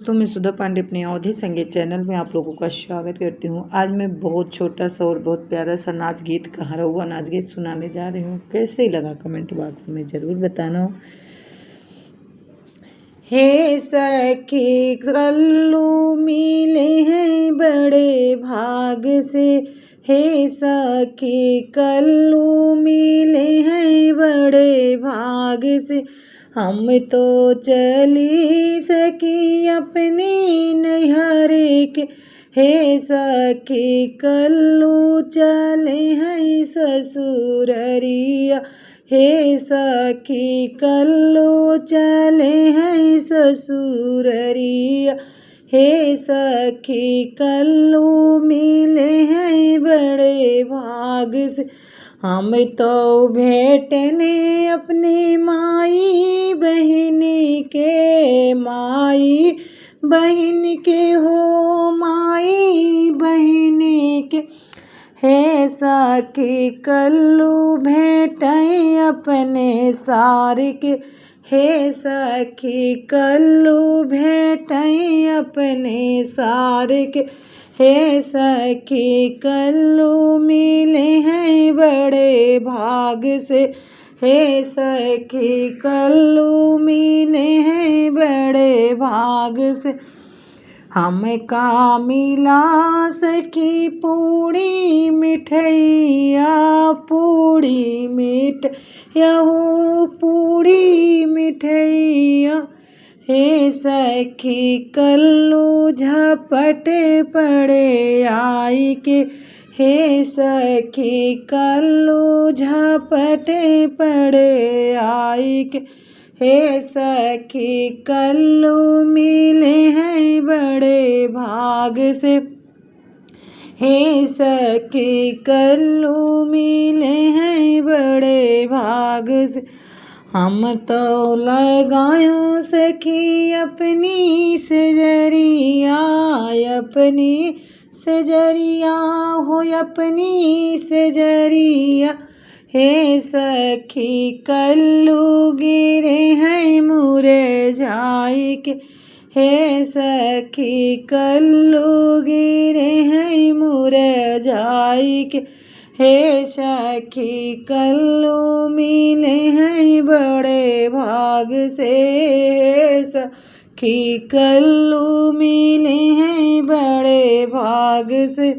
तो मैं सुधा पांडे अपने अवधि संगीत चैनल में आप लोगों का स्वागत करती हूँ। आज मैं बहुत छोटा सा और बहुत प्यारा सा नाच गीत का रहुआ नाच गीत सुनाने जा रही हूँ। कैसे लगा कमेंट बॉक्स में ज़रूर बताना। हे सखी कल्लू मिले हैं बड़े भाग से, हे सखी कल्लू मिले हैं बड़े भाग से। हम तो चली सकी अपने नैहर के, हे सखी कल्लू चले हैं ससुररिया, हे सखी कल्लू चले हैं ससुररिया। हे सखी कल्लू मिले हैं बड़े भाग से। हम तो भेटने अपने माई बहन के, माई बहन के हो माई बहन के। हे सखी कल्लू भेटें अपने सार के, हे सखी कल्लू भेटें अपने सार के। हे सखी कल्लू मिले हैं बड़े भाग से, हे सखी कल्लू मिले हैं बड़े भाग से। हम का मिला सखी पूड़ी मिठैया, पूड़ी मिठैया हो पूड़ी मिठैया। हे सखी कल्लू झपट पड़े आई के, हे सखी कल्लू झपट पड़े आई के। हे सखी कल्लू मिले हैं बड़े भाग से, हे सखी कल्लू मिले हैं बड़े भाग से। हम तो लगायो सखी अपनी सजरिया, अपनी सजरिया हो अपनी सजरिया। हे सखी कल्लू गिरे हैं मुरझाई के, हे सखी कल्लू गिरे हैं मुरझाई के। हे सखी कल्लू मिले हैं बड़े भाग से, हे सखी कल्लू मिले हैं बड़े भाग से।